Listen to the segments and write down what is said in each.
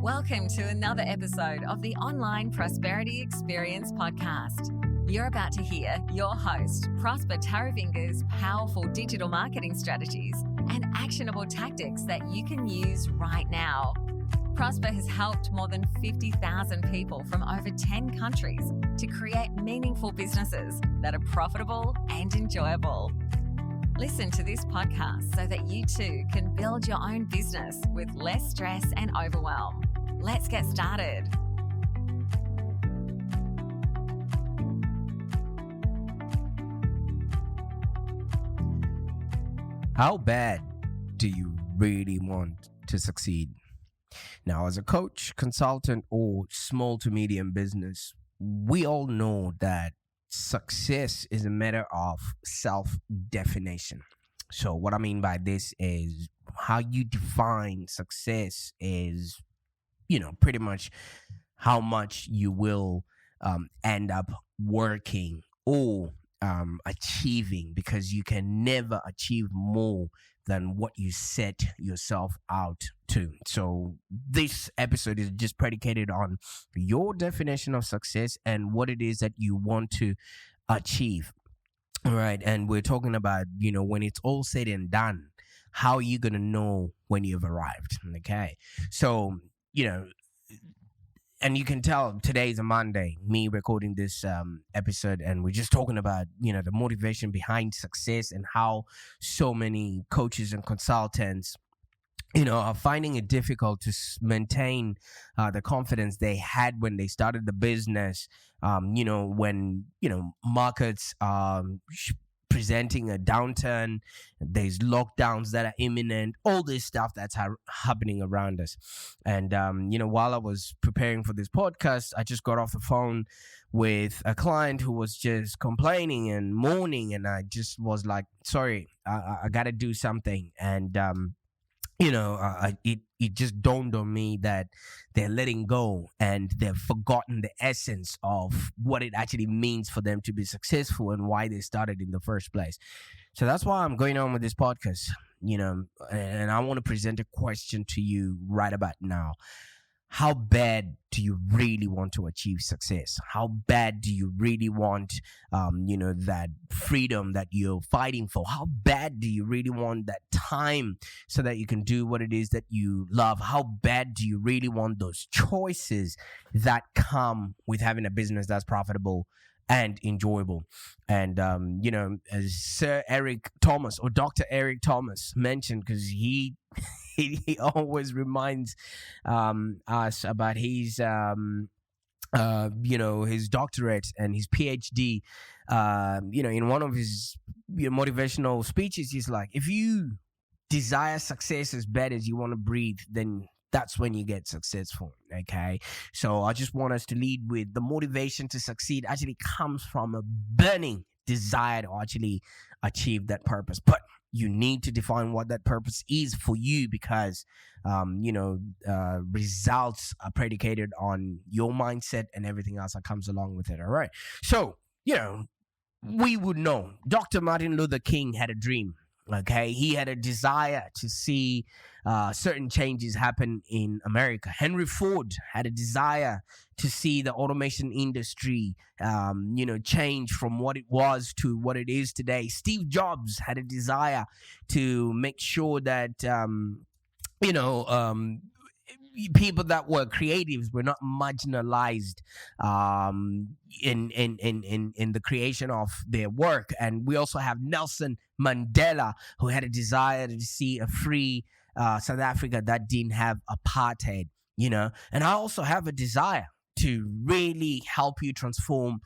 Welcome to another episode of the Online Prosperity Experience podcast. You're about to hear your host, Prosper Taravinga's powerful digital marketing strategies and actionable tactics that you can use right now. Prosper has helped more than 50,000 people from over 10 countries to create meaningful businesses that are profitable and enjoyable. Listen to this podcast so that you too can build your own business with less stress and overwhelm. Let's get started. How bad do you really want to succeed? Now, as a coach, consultant, or small to medium business, we all know that success is a matter of self-definition. So what I mean by this is how you define success is, pretty much how much you will end up working or achieving, because you can never achieve more than what you set yourself out to. So this episode is just predicated on your definition of success and what it is that you want to achieve. All right. And we're talking about, when it's all said and done, how are you going to know when you've arrived? Okay. So, and you can tell today is a Monday, me recording this episode, and we're just talking about, the motivation behind success and how so many coaches and consultants, are finding it difficult to maintain the confidence they had when they started the business, when, markets presenting a downturn, there's lockdowns that are imminent, all this stuff that's happening around us. And, while I was preparing for this podcast, I just got off the phone with a client who was just complaining and moaning. And I just was like, sorry, I got to do something. And, it just dawned on me that they're letting go and they've forgotten the essence of what it actually means for them to be successful and why they started in the first place. So that's why I'm going on with this podcast, and I want to present a question to you right about now. How bad do you really want to achieve success? How bad do you really want, that freedom that you're fighting for? How bad do you really want that time so that you can do what it is that you love? How bad do you really want those choices that come with having a business that's profitable and enjoyable? And, as Sir Eric Thomas or Dr. Eric Thomas mentioned, because he always reminds us about his, his doctorate and his PhD. In one of his motivational speeches, he's like, if you desire success as bad as you want to breathe, then that's when you get successful. Okay. So I just want us to lead with the motivation to succeed actually comes from a burning desire to actually achieve that purpose. But you need to define what that purpose is for you, because, results are predicated on your mindset and everything else that comes along with it. All right. So, we would know Dr. Martin Luther King had a dream. Okay, he had a desire to see certain changes happen in America. Henry Ford had a desire to see the automation industry, change from what it was to what it is today. Steve Jobs had a desire to make sure that, people that were creatives were not marginalized in the creation of their work. And we also have Nelson Mandela, who had a desire to see a free South Africa that didn't have apartheid, and I also have a desire to really help you transform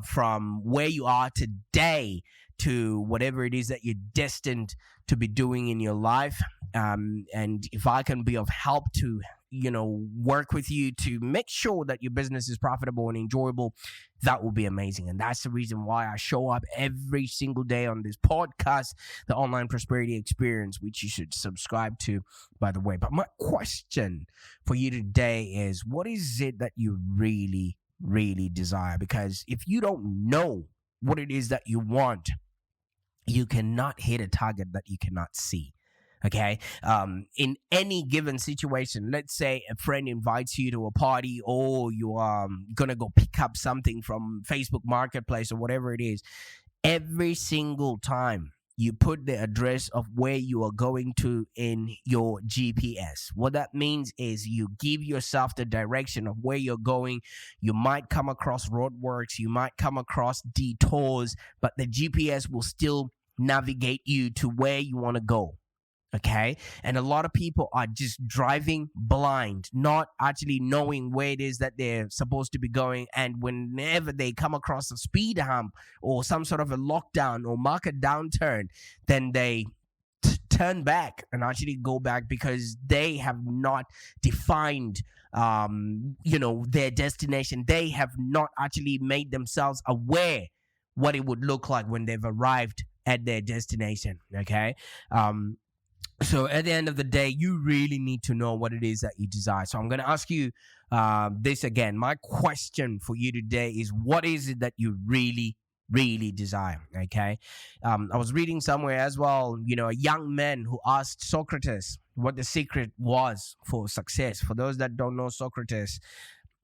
from where you are today to whatever it is that you're destined to be doing in your life. And if I can be of help to, work with you to make sure that your business is profitable and enjoyable, that will be amazing. And that's the reason why I show up every single day on this podcast, the Online Prosperity Experience, which you should subscribe to, by the way. But my question for you today is, what is it that you really, really desire? Because if you don't know what it is that you want, you cannot hit a target that you cannot see. Okay. In any given situation, let's say a friend invites you to a party, or you are gonna go pick up something from Facebook Marketplace or whatever it is. Every single time you put the address of where you are going to in your GPS. What that means is you give yourself the direction of where you're going. You might come across roadworks, you might come across detours, but the GPS will still navigate you to where you want to go. Okay. And a lot of people are just driving blind, not actually knowing where it is that they're supposed to be going. And whenever they come across a speed hump or some sort of a lockdown or market downturn, then they turn back and actually go back because they have not defined their destination. They have not actually made themselves aware what it would look like when they've arrived at their destination. Okay. So at the end of the day, you really need to know what it is that you desire. So I'm going to ask you this again. My question for you today is, what is it that you really, really desire? Okay. I was reading somewhere as well, a young man who asked Socrates what the secret was for success. For those that don't know Socrates,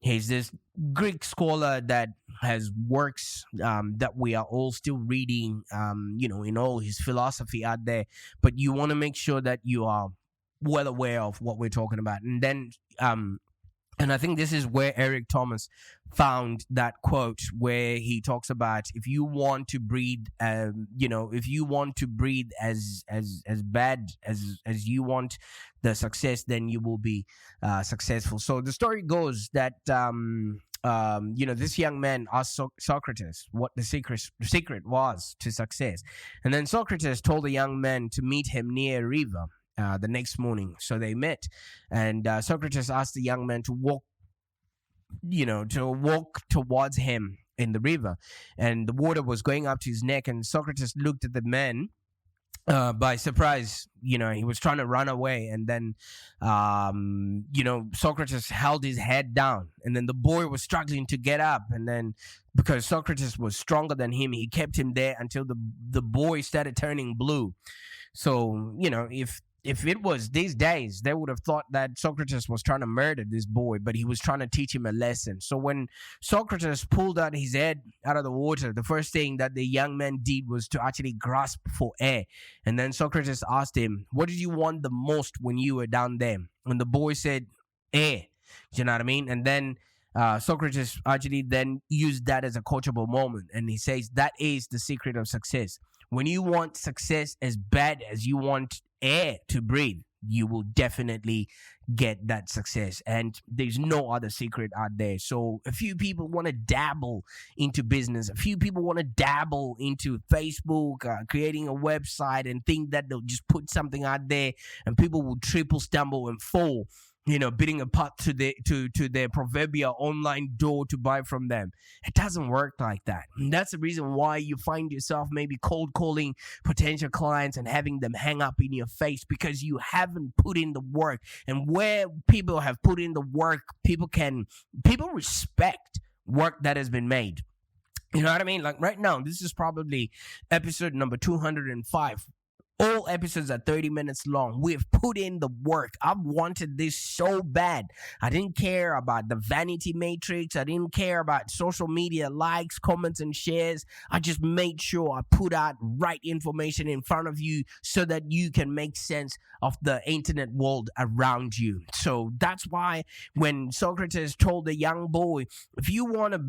he's this Greek scholar that has works that we are all still reading, in all his philosophy out there. But you want to make sure that you are well aware of what we're talking about. And then, and I think this is where Eric Thomas found that quote where he talks about, if you want to breathe, if you want to breathe as bad as you want the success, then you will be successful. So the story goes that this young man asked Socrates what the secret was to success, and then Socrates told the young man to meet him near a river. The next morning. So they met, and Socrates asked the young man to walk towards him in the river, and the water was going up to his neck, and Socrates looked at the man by surprise. He was trying to run away, and then Socrates held his head down, and then the boy was struggling to get up, and then because Socrates was stronger than him, he kept him there until the boy started turning blue. So if it was these days, they would have thought that Socrates was trying to murder this boy, but he was trying to teach him a lesson. So when Socrates pulled out his head out of the water, the first thing that the young man did was to actually grasp for air. And then Socrates asked him, what did you want the most when you were down there? And the boy said, air. You know what I mean? And then Socrates actually then used that as a coachable moment. And he says, that is the secret of success. When you want success as bad as you want air to breathe, you will definitely get that success. And there's no other secret out there. So a few people want to dabble into business. A few people want to dabble into Facebook, creating a website, and think that they'll just put something out there and people will triple, stumble, and fall, bidding a putt to their proverbial online door to buy from them. It doesn't work like that. And that's the reason why you find yourself maybe cold calling potential clients and having them hang up in your face, because you haven't put in the work. And where people have put in the work, people respect work that has been made. You know what I mean? Like right now, this is probably episode number 205. All episodes are 30 minutes long. We've put in the work. I've wanted this so bad. I didn't care about the vanity matrix. I didn't care about social media likes, comments, and shares. I just made sure I put out right information in front of you so that you can make sense of the internet world around you. So that's why when Socrates told the young boy, if you want to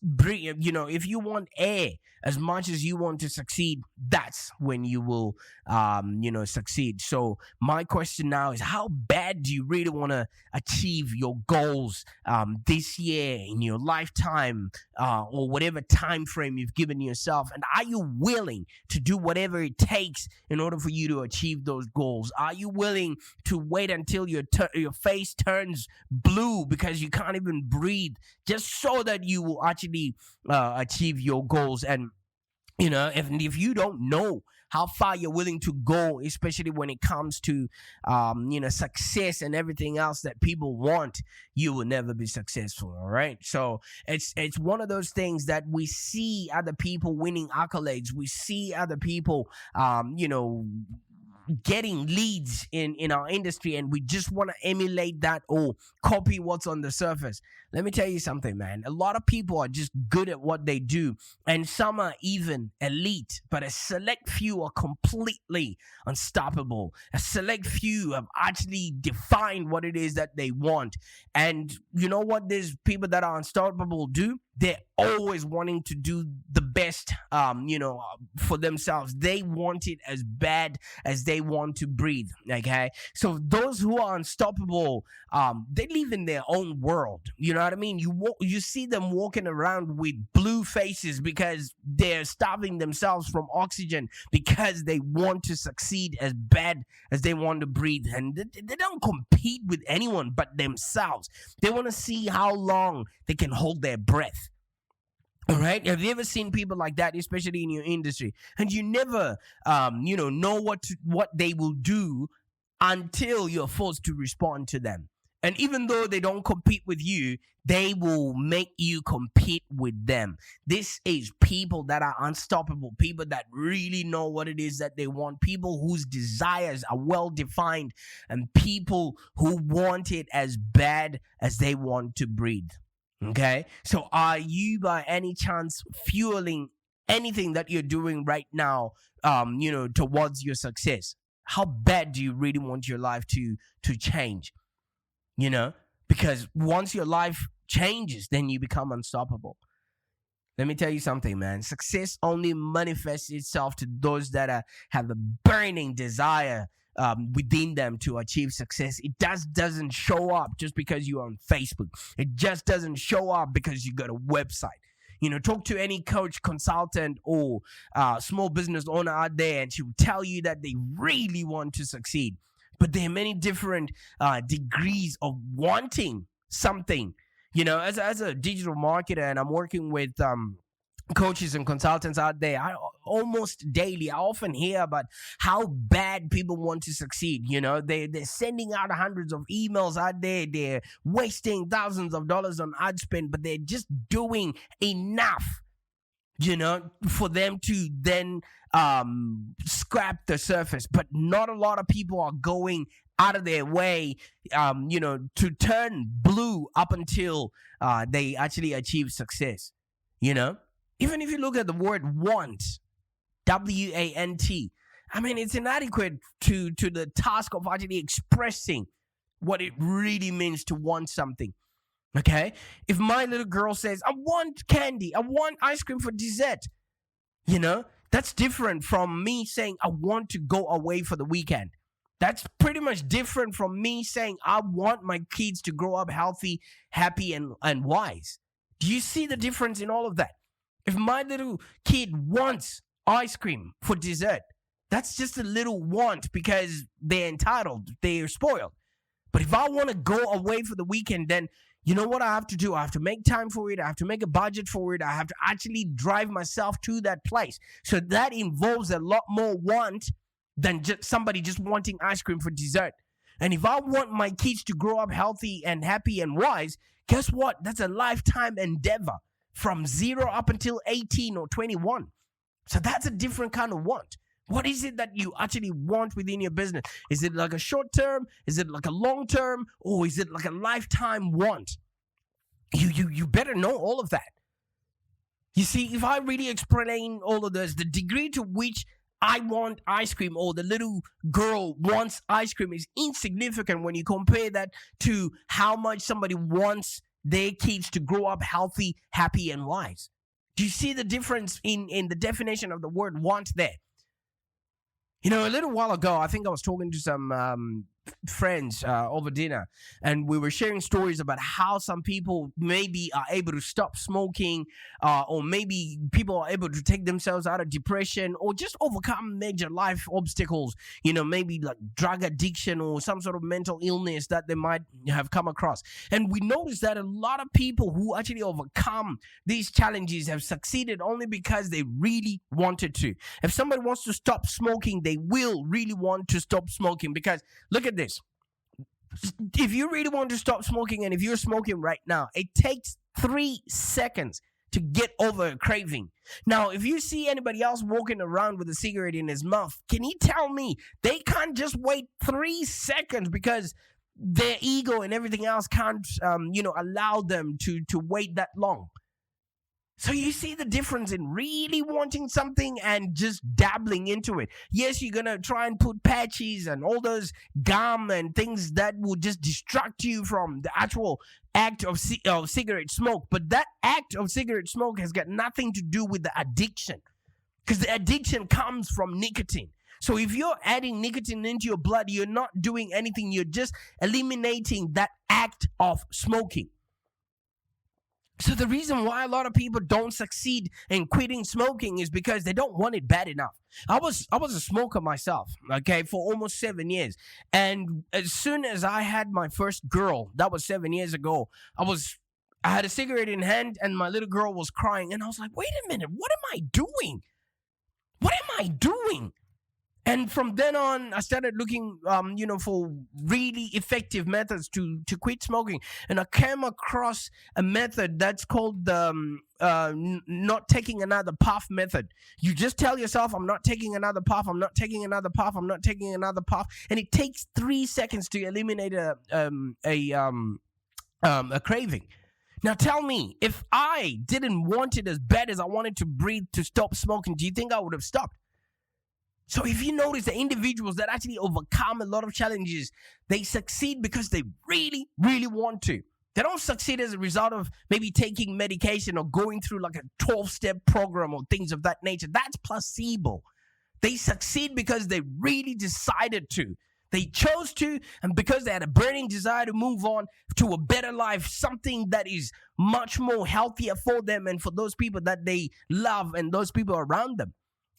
breathe, if you want air as much as you want to succeed, that's when you will succeed. So my question now is, how bad do you really want to achieve your goals this year, in your lifetime, or whatever time frame you've given yourself? And are you willing to do whatever it takes in order for you to achieve those goals? Are you willing to wait until your face turns blue because you can't even breathe, just so that you will actually achieve your goals? And if you don't know how far you're willing to go, especially when it comes to, success and everything else that people want, you will never be successful. All right. So it's one of those things that we see other people winning accolades. We see other people, getting leads in our industry, and we just want to emulate that or copy what's on the surface. Let me tell you something, man. A lot of people are just good at what they do, and some are even elite, but a select few are completely unstoppable. A select few have actually defined what it is that they want. And you know what these people that are unstoppable do? They're always wanting to do the best, for themselves. They want it as bad as they want to breathe. Okay, so those who are unstoppable, they live in their own world. You know what I mean? You see them walking around with blue faces because they're starving themselves from oxygen because they want to succeed as bad as they want to breathe, and they don't compete with anyone but themselves. They want to see how long they can hold their breath. All right. Have you ever seen people like that, especially in your industry? And you never, know what they will do until you're forced to respond to them. And even though they don't compete with you, they will make you compete with them. This is people that are unstoppable, people that really know what it is that they want, people whose desires are well defined, and people who want it as bad as they want to breathe. Okay, so are you by any chance fueling anything that you're doing right now, towards your success? How bad do you really want your life to change? Because once your life changes, then you become unstoppable. Let me tell you something, man. Success only manifests itself to those that have a burning desire within them to achieve success. It doesn't show up just because you're on Facebook. It just doesn't show up because you got a website. Talk to any coach, consultant, or small business owner out there, and she will tell you that they really want to succeed. But there are many different degrees of wanting something. As a digital marketer, and I'm working with coaches and consultants out there, I often hear about how bad people want to succeed. They're sending out hundreds of emails out there. They're wasting thousands of dollars on ad spend, but they're just doing enough, for them to then scrap the surface. But not a lot of people are going out of their way, to turn blue up until they actually achieve success. Even if you look at the word want, W-A-N-T, I mean, it's inadequate to the task of actually expressing what it really means to want something. Okay? If my little girl says, I want candy, I want ice cream for dessert, that's different from me saying, I want to go away for the weekend. That's pretty much different from me saying, I want my kids to grow up healthy, happy, and wise. Do you see the difference in all of that? If my little kid wants ice cream for dessert, that's just a little want because they're entitled, they're spoiled. But if I want to go away for the weekend, then you know what I have to do? I have to make time for it. I have to make a budget for it. I have to actually drive myself to that place. So that involves a lot more want than just somebody just wanting ice cream for dessert. And if I want my kids to grow up healthy and happy and wise, guess what? That's a lifetime endeavor from 0 up until 18 or 21. So that's a different kind of want. What is it that you actually want within your business? Is it like a short term? Is it like a long term? Or is it like a lifetime want? You better know all of that. You see, if I really explain all of this, the degree to which I want ice cream or the little girl wants ice cream is insignificant when you compare that to how much somebody wants their kids to grow up healthy, happy, and wise. Do you see the difference in the definition of the word want there? A little while ago, I think I was talking to some friends over dinner, and we were sharing stories about how some people maybe are able to stop smoking, or maybe people are able to take themselves out of depression or just overcome major life obstacles, maybe like drug addiction or some sort of mental illness that they might have come across. And we noticed that a lot of people who actually overcome these challenges have succeeded only because they really wanted to. If somebody wants to stop smoking, they will really want to stop smoking, because look at this. If you really want to stop smoking, and if you're smoking right now, it takes 3 seconds to get over a craving. Now, if you see anybody else walking around with a cigarette in his mouth, can you tell me they can't just wait 3 seconds because their ego and everything else can't, allow them to wait that long? So you see the difference in really wanting something and just dabbling into it. Yes, you're going to try and put patches and all those gum and things that will just distract you from the actual act of cigarette smoke. But that act of cigarette smoke has got nothing to do with the addiction, because the addiction comes from nicotine. So if you're adding nicotine into your blood, you're not doing anything. You're just eliminating that act of smoking. So the reason why a lot of people don't succeed in quitting smoking is because they don't want it bad enough. I was a smoker myself, okay, for almost 7 years. And as soon as I had my first girl, that was 7 years ago, I had a cigarette in hand and my little girl was crying. And I was like, wait a minute, what am I doing? What am I doing? And from then on, I started looking, for really effective methods to quit smoking. And I came across a method that's called the not taking another puff method. You just tell yourself, I'm not taking another puff, I'm not taking another puff, I'm not taking another puff. And it takes 3 seconds to eliminate a craving. Now tell me, if I didn't want it as bad as I wanted to breathe to stop smoking, do you think I would have stopped? So if you notice the individuals that actually overcome a lot of challenges, they succeed because they really, really want to. They don't succeed as a result of maybe taking medication or going through like a 12-step program or things of that nature. That's placebo. They succeed because they really decided to. They chose to, and because they had a burning desire to move on to a better life, something that is much more healthier for them and for those people that they love and those people around them.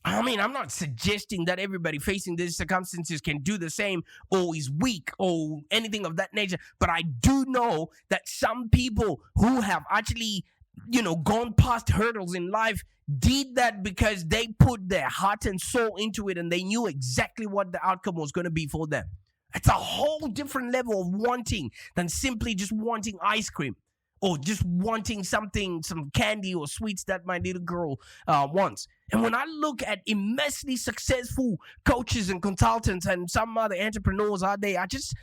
I mean, I'm not suggesting that everybody facing these circumstances can do the same or is weak or anything of that nature. But I do know that some people who have actually, gone past hurdles in life did that because they put their heart and soul into it and they knew exactly what the outcome was going to be for them. It's a whole different level of wanting than simply just wanting ice cream or just wanting some candy or sweets that my little girl wants. And when I look at immensely successful coaches and consultants and some other entrepreneurs out there, I just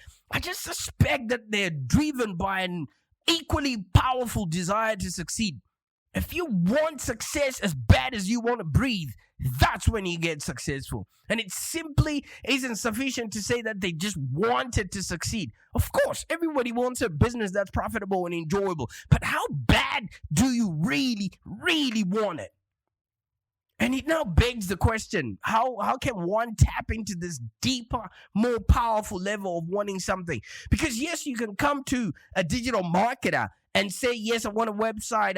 suspect that they're driven by an equally powerful desire to succeed. If you want success as bad as you want to breathe, that's when you get successful. And it simply isn't sufficient to say that they just wanted to succeed. Of course, everybody wants a business that's profitable and enjoyable. But how bad do you really, really want it? And it now begs the question, how can one tap into this deeper, more powerful level of wanting something? Because yes, you can come to a digital marketer and say, yes, I want a website,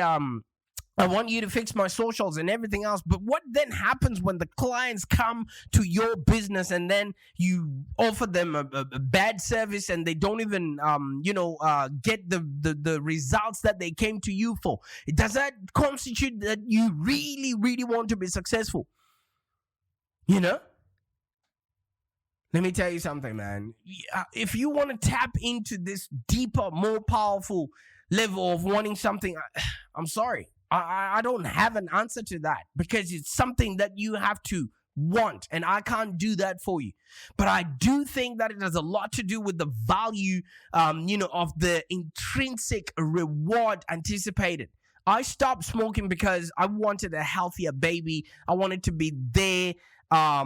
I want you to fix my socials and everything else. But what then happens when the clients come to your business and then you offer them a bad service and they don't even, get the results that they came to you for? Does that constitute that you really, really want to be successful? Let me tell you something, man. If you want to tap into this deeper, more powerful level of wanting something, I'm sorry. I don't have an answer to that because it's something that you have to want, and I can't do that for you. But I do think that it has a lot to do with the value, of the intrinsic reward anticipated. I stopped smoking because I wanted a healthier baby. I wanted to be there. I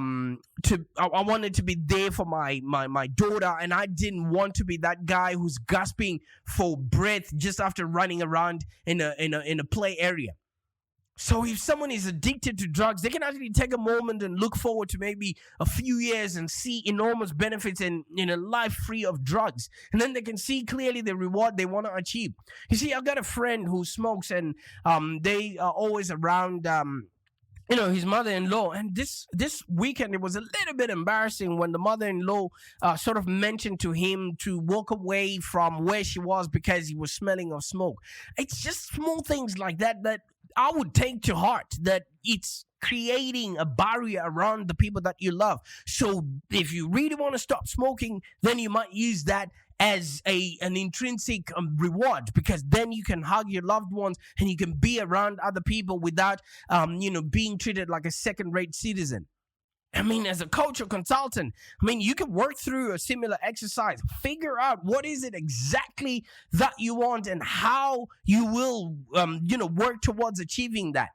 wanted to be there for my daughter, and I didn't want to be that guy who's gasping for breath just after running around in a play area. So if someone is addicted to drugs, they can actually take a moment and look forward to maybe a few years and see enormous benefits in a life free of drugs. And then they can see clearly the reward they want to achieve. You see, I've got a friend who smokes, and they are always around his mother-in-law. And this weekend, it was a little bit embarrassing when the mother-in-law sort of mentioned to him to walk away from where she was because he was smelling of smoke. It's just small things like that I would take to heart that it's creating a barrier around the people that you love. So if you really want to stop smoking, then you might use that as an intrinsic reward, because then you can hug your loved ones and you can be around other people without being treated like a second-rate citizen. I mean, as a coach or consultant, I mean, you can work through a similar exercise, figure out what is it exactly that you want and how you will, work towards achieving that.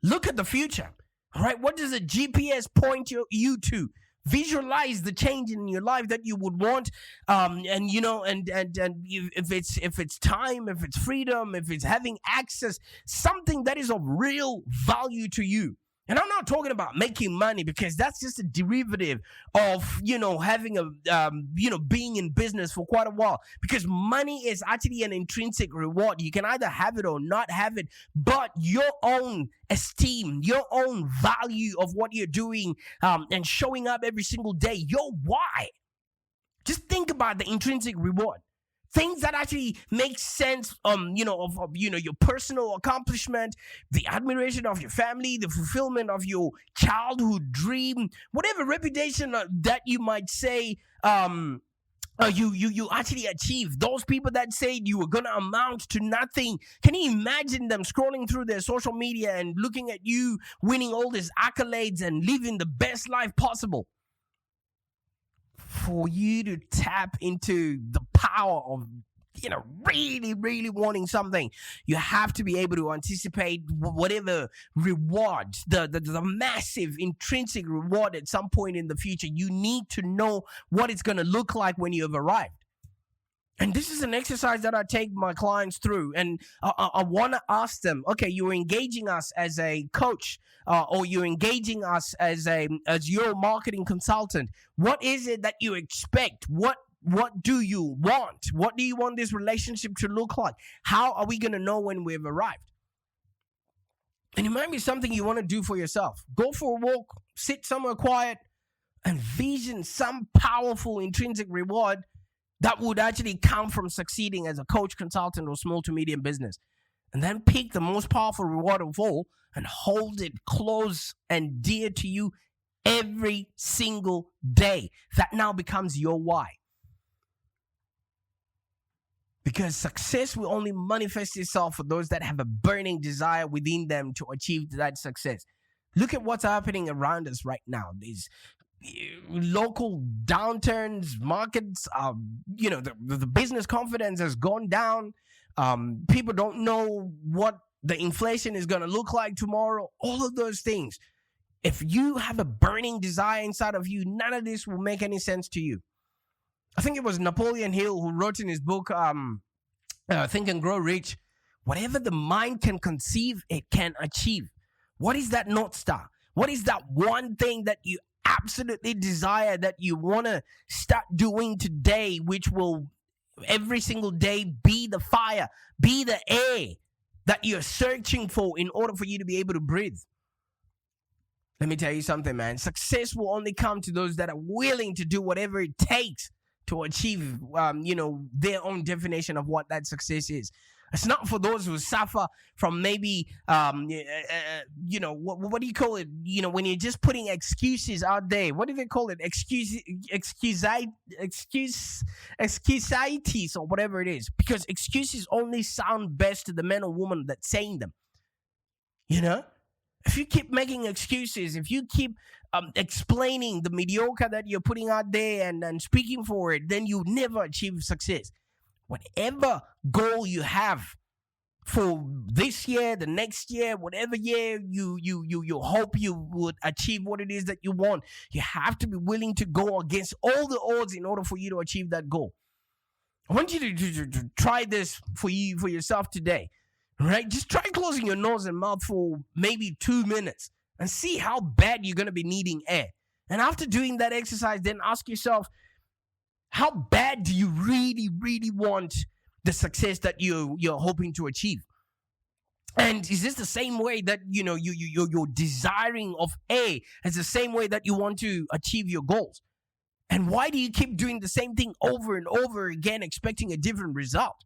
Look at the future, all right? What does a GPS point you to? Visualize the change in your life that you would want, and if it's time, if it's freedom, if it's having access, something that is of real value to you. And I'm not talking about making money, because that's just a derivative of, having being in business for quite a while. Because money is actually an intrinsic reward. You can either have it or not have it, but your own esteem, your own value of what you're doing, and showing up every single day, your why. Just think about the intrinsic reward. Things that actually make sense, of your personal accomplishment, the admiration of your family, the fulfillment of your childhood dream, whatever reputation that you might say, you actually achieve. Those people that say you were gonna amount to nothing. Can you imagine them scrolling through their social media and looking at you winning all these accolades and living the best life possible? For you to tap into the power of, really, really wanting something, you have to be able to anticipate whatever reward, the massive intrinsic reward at some point in the future. You need to know what it's going to look like when you have arrived. And this is an exercise that I take my clients through. And I want to ask them, okay, you're engaging us as a coach, or you're engaging us as your marketing consultant. What is it that you expect? What do you want? What do you want this relationship to look like? How are we going to know when we've arrived? And it might be something you want to do for yourself. Go for a walk, sit somewhere quiet, and vision some powerful intrinsic reward that would actually come from succeeding as a coach, consultant, or small to medium business. And then pick the most powerful reward of all and hold it close and dear to you every single day. That now becomes your why. Because success will only manifest itself for those that have a burning desire within them to achieve that success. Look at what's happening around us right now. These local downturns, markets, the business confidence has gone down. People don't know what the inflation is going to look like tomorrow. All of those things. If you have a burning desire inside of you, none of this will make any sense to you. I think it was Napoleon Hill who wrote in his book, Think and Grow Rich, whatever the mind can conceive, it can achieve. What is that North Star? What is that one thing that you absolutely desire, that you want to start doing today, which will every single day be the fire, be the air that you're searching for in order for you to be able to breathe? Let me tell you something, man. Success will only come to those that are willing to do whatever it takes to achieve, their own definition of what that success is. It's not for those who suffer from maybe, what do you call it? When you're just putting excuses out there. What do they call it? Excusitis or whatever it is. Because excuses only sound best to the man or woman that's saying them. If you keep making excuses, if you keep explaining the mediocre that you're putting out there and speaking for it, then you never achieve success. Whatever goal you have for this year, the next year, whatever year you hope you would achieve what it is that you want, you have to be willing to go against all the odds in order for you to achieve that goal. I want you to try this for yourself today. Right? Just try closing your nose and mouth for maybe 2 minutes and see how bad you're going to be needing air. And after doing that exercise, then ask yourself, how bad do you really, really want the success that you're hoping to achieve? And is this the same way that, you're desiring of air as the same way that you want to achieve your goals? And why do you keep doing the same thing over and over again, expecting a different result?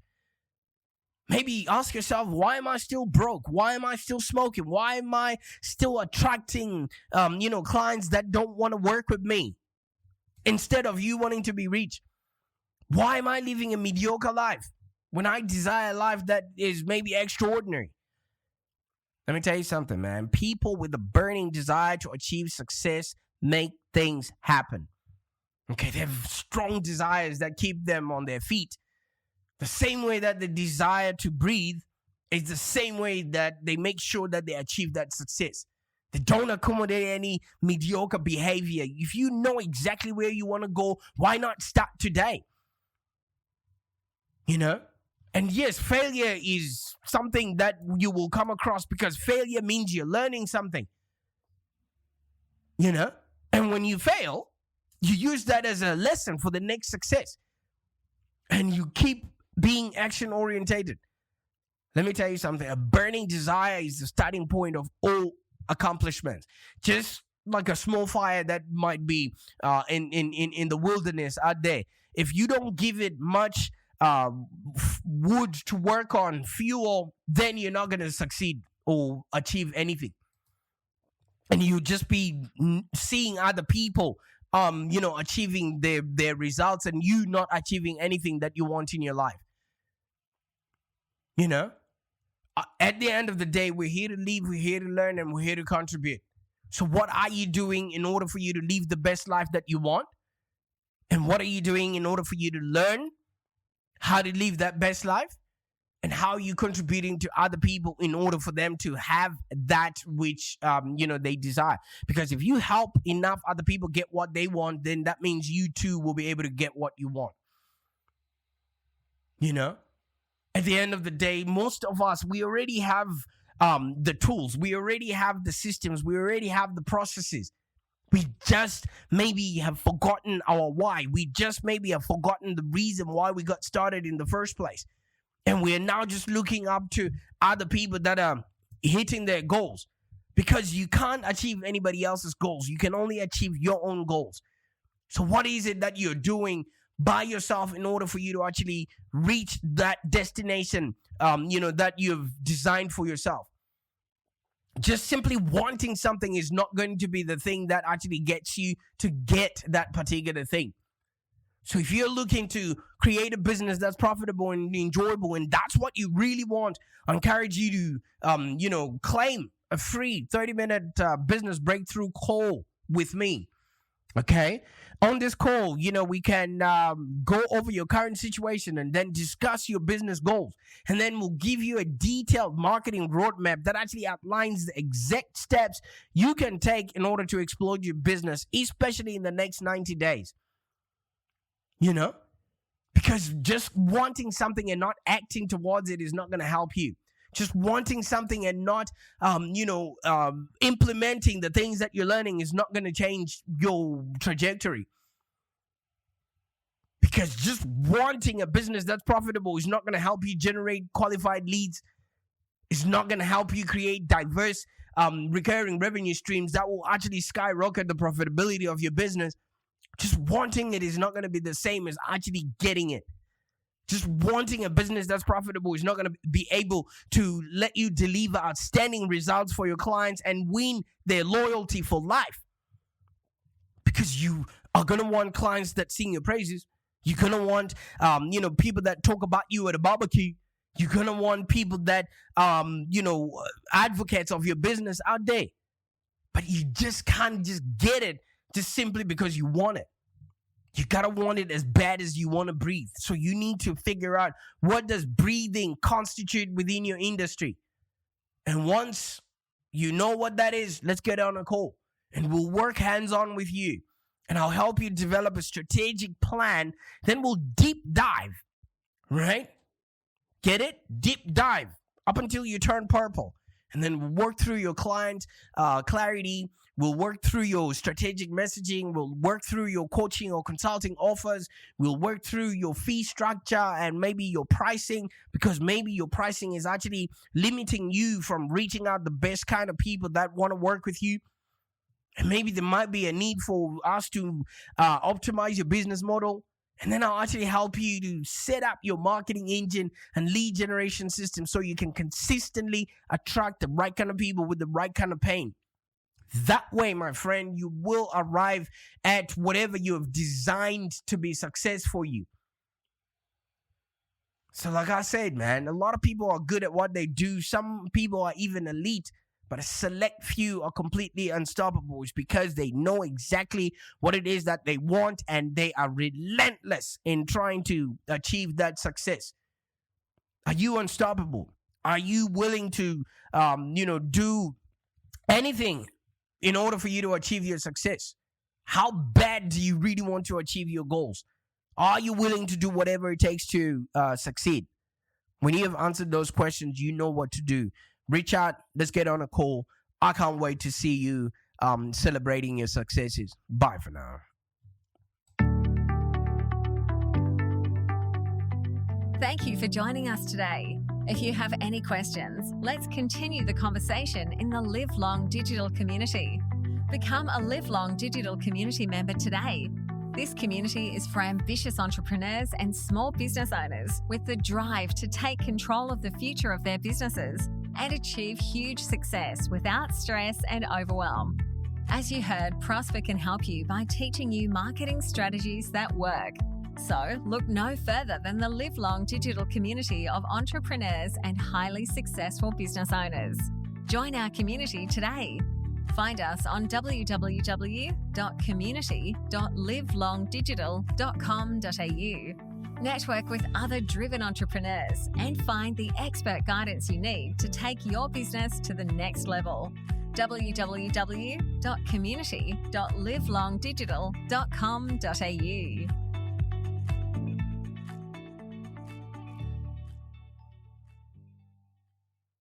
Maybe ask yourself, why am I still broke? Why am I still smoking? Why am I still attracting, clients that don't want to work with me instead of you wanting to be rich? Why am I living a mediocre life when I desire a life that is maybe extraordinary? Let me tell you something, man. People with a burning desire to achieve success make things happen. Okay, they have strong desires that keep them on their feet. The same way that the desire to breathe is the same way that they make sure that they achieve that success. They don't accommodate any mediocre behavior. If you know exactly where you want to go, why not start today? You know? And yes, failure is something that you will come across because failure means you're learning something. You know? And when you fail, you use that as a lesson for the next success. And you keep being action orientated. Let me tell you something. A burning desire is the starting point of all accomplishments. Just like a small fire that might be in the wilderness out there. If you don't give it much wood to work on, fuel, then you're not going to succeed or achieve anything. And you just be seeing other people achieving their results and you not achieving anything that you want in your life. You know, at the end of the day, we're here to live, we're here to learn, and we're here to contribute. So what are you doing in order for you to live the best life that you want? And what are you doing in order for you to learn how to live that best life? And how are you contributing to other people in order for them to have that which, they desire? Because if you help enough other people get what they want, then that means you too will be able to get what you want. You know? At the end of the day, most of us, we already have the tools. We already have the systems. We already have the processes. We just maybe have forgotten our why. We just maybe have forgotten the reason why we got started in the first place. And we are now just looking up to other people that are hitting their goals. Because you can't achieve anybody else's goals. You can only achieve your own goals. So what is it that you're doing by yourself in order for you to actually reach that destination, that you've designed for yourself? Just simply wanting something is not going to be the thing that actually gets you to get that particular thing. So if you're looking to create a business that's profitable and enjoyable, and that's what you really want, I encourage you to, claim a free 30-minute business breakthrough call with me. Okay? On this call, we can go over your current situation and then discuss your business goals. And then we'll give you a detailed marketing roadmap that actually outlines the exact steps you can take in order to explode your business, especially in the next 90 days. Because just wanting something and not acting towards it is not going to help you. Just wanting something and not, implementing the things that you're learning is not going to change your trajectory. Because just wanting a business that's profitable is not going to help you generate qualified leads. It's not going to help you create diverse, recurring revenue streams that will actually skyrocket the profitability of your business. Just wanting it is not going to be the same as actually getting it. Just wanting a business that's profitable is not going to be able to let you deliver outstanding results for your clients and win their loyalty for life. Because you are going to want clients that sing your praises. You're going to want, people that talk about you at a barbecue. You're going to want people that, advocates of your business out there. But you just can't just get it just simply because you want it. You got to want it as bad as you want to breathe. So you need to figure out, what does breathing constitute within your industry? And once you know what that is, let's get on a call and we'll work hands-on with you. And I'll help you develop a strategic plan. Then we'll deep dive, right? Get it? Deep dive up until you turn purple. And then we'll work through your client clarity. We'll work through your strategic messaging. We'll work through your coaching or consulting offers. We'll work through your fee structure and maybe your pricing, because maybe your pricing is actually limiting you from reaching out the best kind of people that want to work with you. And maybe there might be a need for us to optimize your business model. And then I'll actually help you to set up your marketing engine and lead generation system so you can consistently attract the right kind of people with the right kind of pain. That way, my friend, you will arrive at whatever you have designed to be success for you. So like I said, man, a lot of people are good at what they do. Some people are even elite, but a select few are completely unstoppable. It's because they know exactly what it is that they want and they are relentless in trying to achieve that success. Are you unstoppable? Are you willing to, do anything in order for you to achieve your success? How bad do you really want to achieve your goals? Are you willing to do whatever it takes to succeed? When you have answered those questions, you know what to do. Reach out. Let's get on a call. I can't wait to see you celebrating your successes. Bye for now. Thank you for joining us today. If you have any questions, let's continue the conversation in the Live Long Digital community. Become a Live Long Digital community member today. This community is for ambitious entrepreneurs and small business owners with the drive to take control of the future of their businesses and achieve huge success without stress and overwhelm. As you heard, Prosper can help you by teaching you marketing strategies that work. So look no further than the Live Long Digital community of entrepreneurs and highly successful business owners. Join our community today. Find us on www.community.livelongdigital.com.au. Network with other driven entrepreneurs and find the expert guidance you need to take your business to the next level. www.community.livelongdigital.com.au